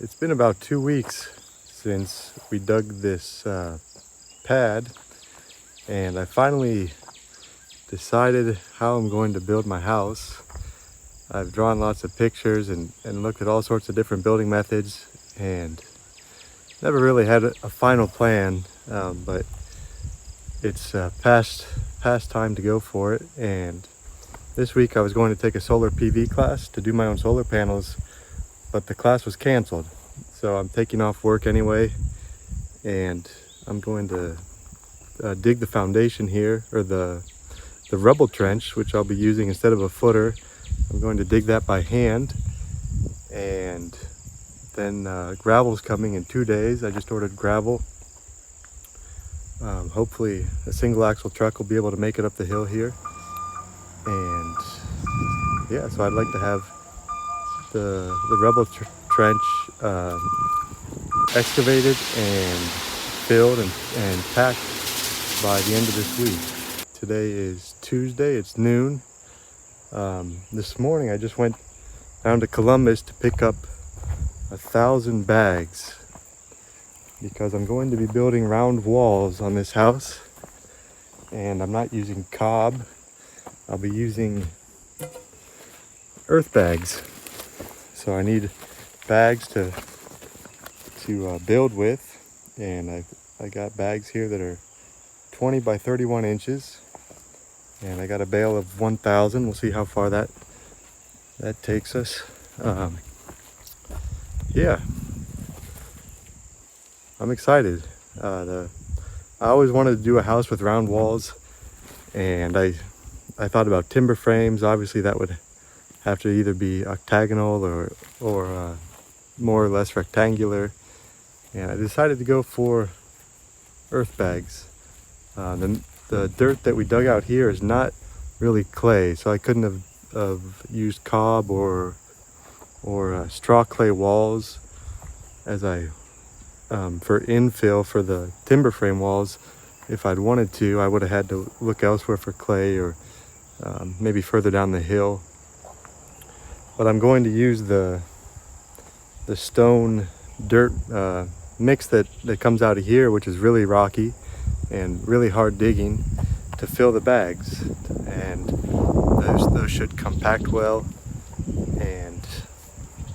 It's been about 2 weeks since we dug this pad, and I finally decided how I'm going to build my house. I've drawn lots of pictures and looked at all sorts of different building methods and never really had a final plan, but it's past time to go for it. And this week I was going to take a solar PV class to do my own solar panels, but the class was canceled. So I'm taking off work anyway, and I'm going to dig the foundation here, or the rubble trench, which I'll be using instead of a footer. I'm going to dig that by hand, and then gravel's coming in 2 days. I just ordered gravel. Hopefully a single axle truck will be able to make it up the hill here. And yeah, so I'd like to have the rubble trench excavated and filled and packed by the end of this week. Today is Tuesday, it's noon. This morning I just went down to Columbus to pick up 1,000 bags because I'm going to be building round walls on this house, and I'm not using cob. I'll be using earth bags. So I need bags to build with, and I got bags here that are 20 by 31 inches, and I got a bale of 1,000. We'll see how far that takes us. Yeah, I'm excited. I always wanted to do a house with round walls, and I thought about timber frames. Obviously that would have to either be octagonal or more or less rectangular, and I decided to go for earth bags. The dirt that we dug out here is not really clay, so I couldn't have used cob or straw clay walls as for infill for the timber frame walls. If I'd wanted to, I would have had to look elsewhere for clay, or maybe further down the hill. But I'm going to use the stone dirt mix that comes out of here, which is really rocky and really hard digging, to fill the bags, and those should compact well and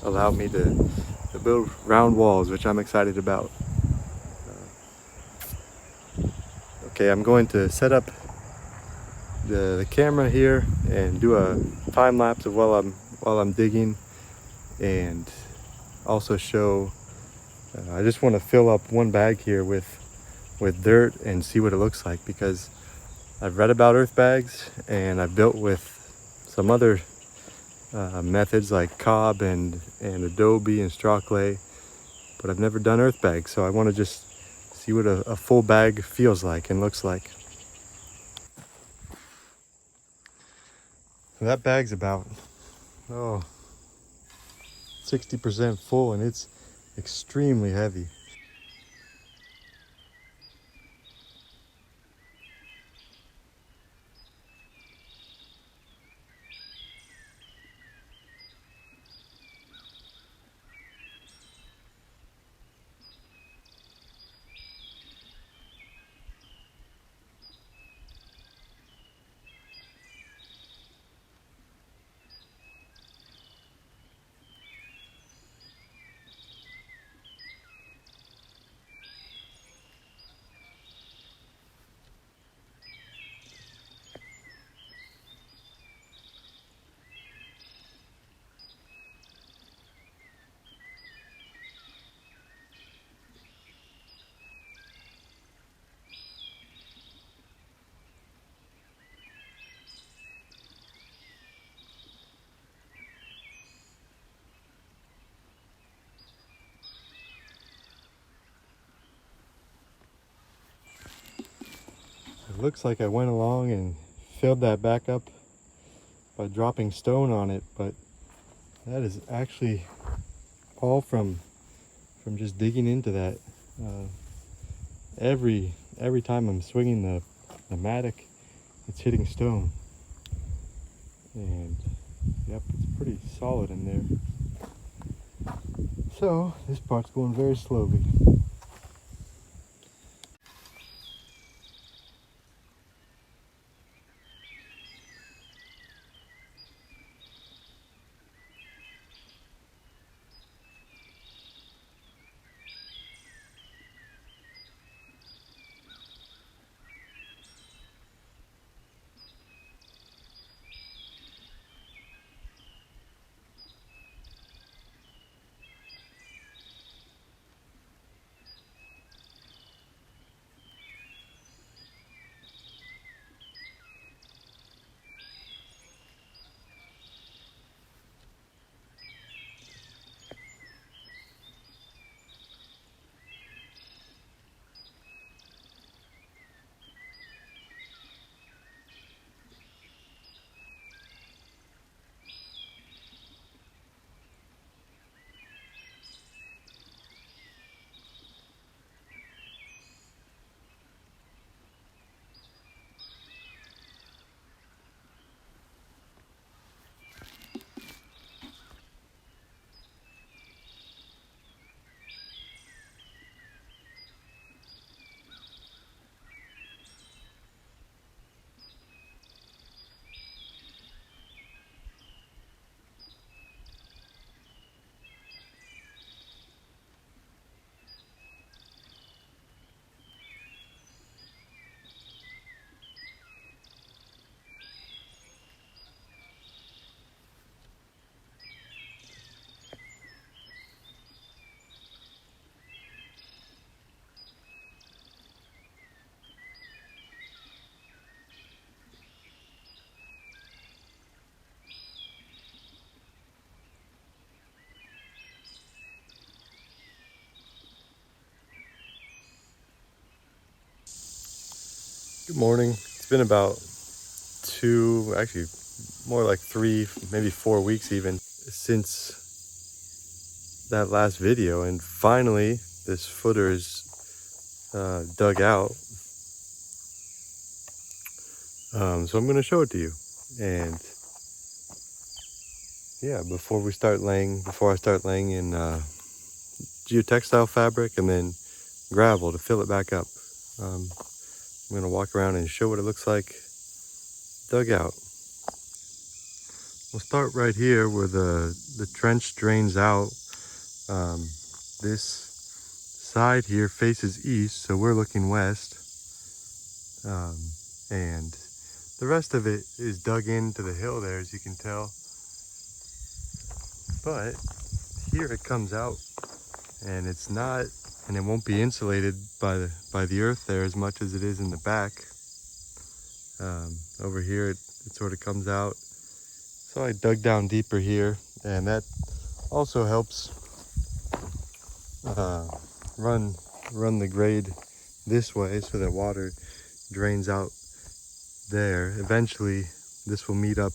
allow me to build round walls, which I'm excited about. Okay, I'm going to set up the camera here and do a time lapse of while I'm digging, and also show. I just want to fill up one bag here with dirt and see what it looks like, because I've read about earth bags and I've built with some other methods like cob and adobe and straw clay, but I've never done earth bags. So I want to just see what a full bag feels like and looks like. So that bag's about 60% full, and it's extremely heavy. It looks like I went along and filled that back up by dropping stone on it, but that is actually all from just digging into that. Every time I'm swinging the mattock, it's hitting stone, and yep, it's pretty solid in there. So this part's going very slowly. Good morning. It's been about actually more like 3, maybe 4 weeks even since that last video, and finally this footer is dug out. So I'm going to show it to you. And yeah, before I start laying in geotextile fabric and then gravel to fill it back up, I'm going to walk around and show what it looks like dug out. We'll start right here where the trench drains out. This side here faces east, so we're looking west. And the rest of it is dug into the hill there, as you can tell. But here it comes out, and it's not, and it won't be insulated by the earth there as much as it is in the back. Over here it sort of comes out. So I dug down deeper here, and that also helps run the grade this way so that water drains out there. Eventually this will meet up.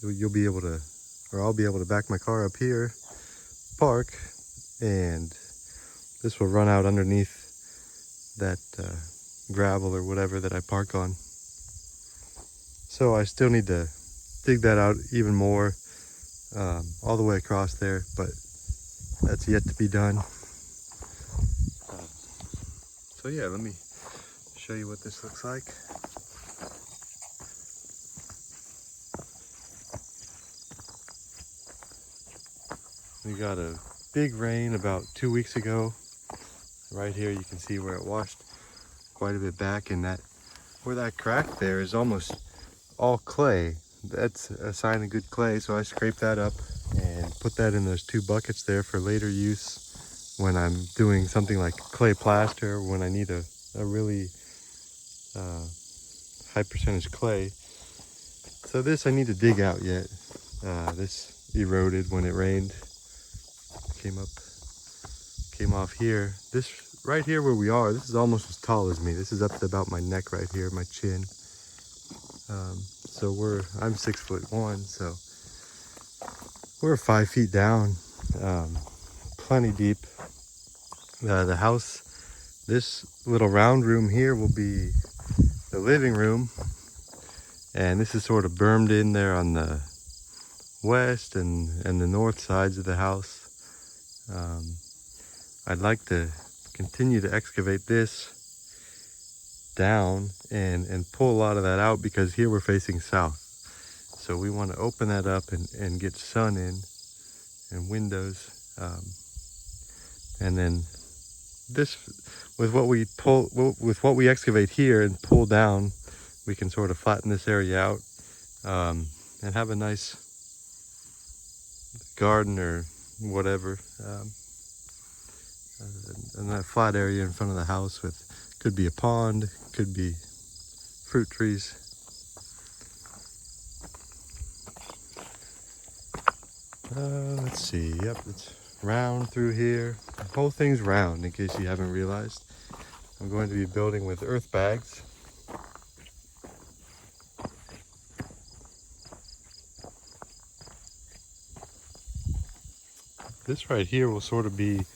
You'll be able to, or I'll be able to back my car up here, park, and this will run out underneath that gravel or whatever that I park on. So I still need to dig that out even more, all the way across there, but that's yet to be done. So yeah, let me show you what this looks like. We got a big rain about 2 weeks ago. Right here you can see where it washed quite a bit back, and that where that crack there is almost all clay. That's a sign of good clay, so I scraped that up and put that in those 2 buckets there for later use when I'm doing something like clay plaster, when I need a really high percentage clay. So this I need to dig out yet. This eroded when it rained. Came off here. This right here where we are, this is almost as tall as me. This is up to about my neck right here, my chin. So I'm 6'1", so we're 5 feet down, plenty deep. The house, this little round room here will be the living room, and this is sort of bermed in there on west and the north sides of the house. I'd like to continue to excavate this down and pull a lot of that out, because here we're facing south. So we want to open that up and get sun in and windows. And then this, with what we excavate here and pull down, we can sort of flatten this area out and have a nice garden or whatever. And that flat area in front of the house with, could be a pond, could be fruit trees. Let's see, yep, it's round through here. The whole thing's round, in case you haven't realized. I'm going to be building with earth bags. This right here will sort of be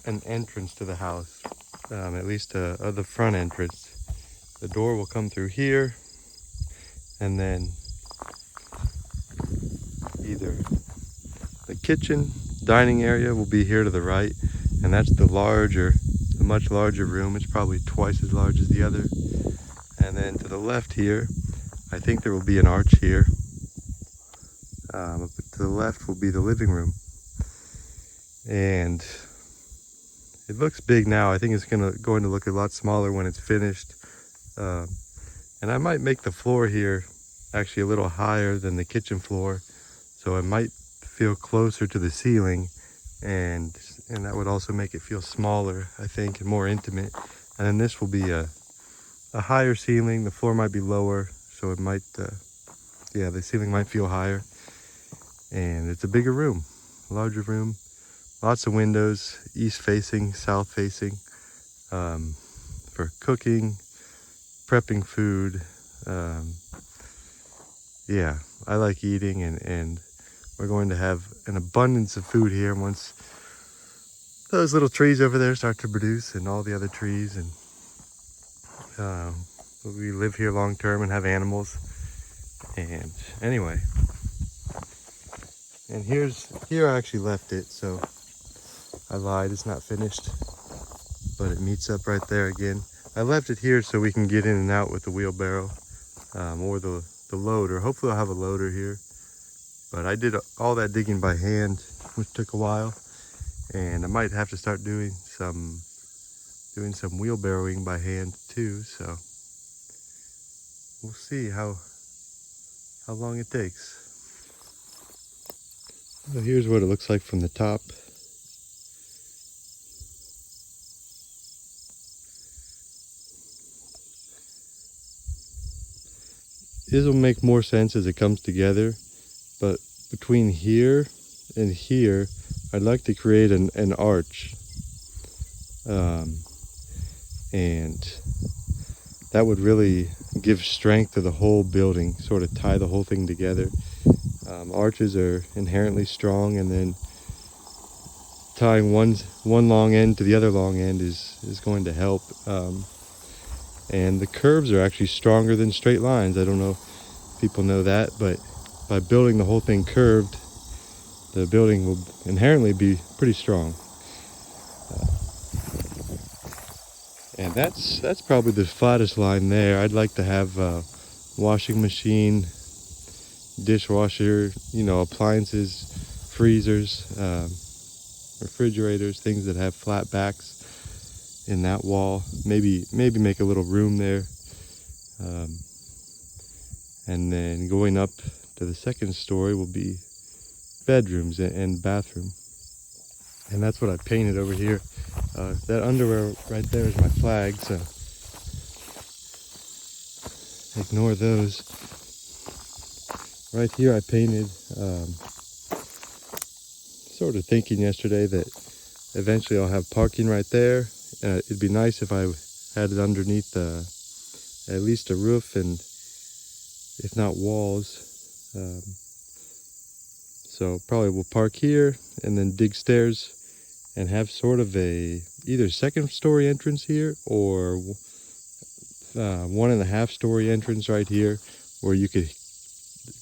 an entrance to the house, at least the front entrance. The door will come through here, and then either the kitchen, dining area will be here to the right, and that's the much larger room. It's probably twice as large as the other. And then to the left here, I think there will be an arch here. But to the left will be the living room. And it looks big now. I think it's going to look a lot smaller when it's finished. And I might make the floor here actually a little higher than the kitchen floor, so it might feel closer to the ceiling, and that would also make it feel smaller, I think, and more intimate. And then this will be a higher ceiling. The floor might be lower, so it might, the ceiling might feel higher. And it's a bigger room, larger room. Lots of windows, east facing, south facing, for cooking, prepping food. Yeah, I like eating, and we're going to have an abundance of food here once those little trees over there start to produce, and all the other trees. And we live here long term and have animals. And anyway, and here I actually left it, so I lied, it's not finished, but it meets up right there again. I left it here so we can get in and out with the wheelbarrow, or the loader. Hopefully I'll have a loader here. But I did all that digging by hand, which took a while, and I might have to start doing some wheelbarrowing by hand too. So we'll see how long it takes. Well, here's what it looks like from the top. This will make more sense as it comes together, but between here and here, I'd like to create an arch, and that would really give strength to the whole building, sort of tie the whole thing together. Arches are inherently strong, and then tying one long end to the other long end is going to help. And the curves are actually stronger than straight lines. I don't know if people know that, but by building the whole thing curved, the building will inherently be pretty strong. And that's probably the flattest line there. I'd like to have a washing machine, dishwasher, appliances, freezers, refrigerators, things that have flat backs in that wall. Maybe make a little room there. And then going up to the second story will be bedrooms and bathroom. And that's what I painted over here. That underwear right there is my flag, so ignore those. Right here I painted, sort of thinking yesterday that eventually I'll have parking right there. It'd be nice if I had it underneath at least a roof, and if not walls. So probably we'll park here and then dig stairs and have sort of either second story entrance here, or 1.5 story entrance right here, where you could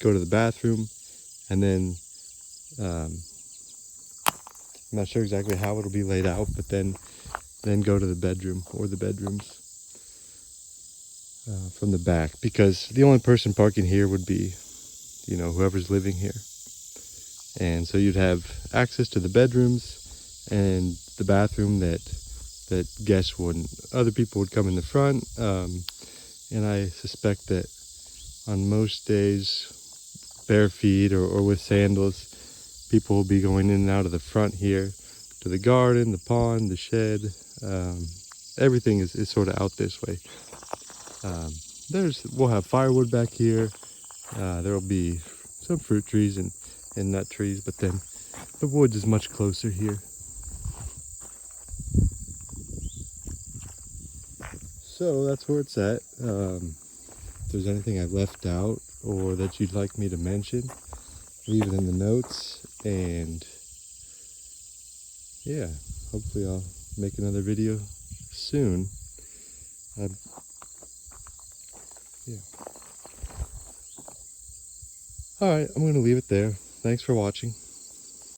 go to the bathroom And then I'm not sure exactly how it'll be laid out, but then go to the bedroom or the bedrooms from the back, because the only person parking here would be, you know, whoever's living here. And so you'd have access to the bedrooms and the bathroom that guests wouldn't. Other people would come in the front, and I suspect that on most days, bare feet or with sandals, people will be going in and out of the front here to the garden, the pond, the shed. Everything is sort of out this way. We'll have firewood back here. There will be some fruit trees and nut trees, but then the woods is much closer here. So that's where it's at. If there's anything I've left out or that you'd like me to mention, leave it in the notes. And yeah, hopefully I'll make another video soon. Yeah. All right, I'm going to leave it there. Thanks for watching.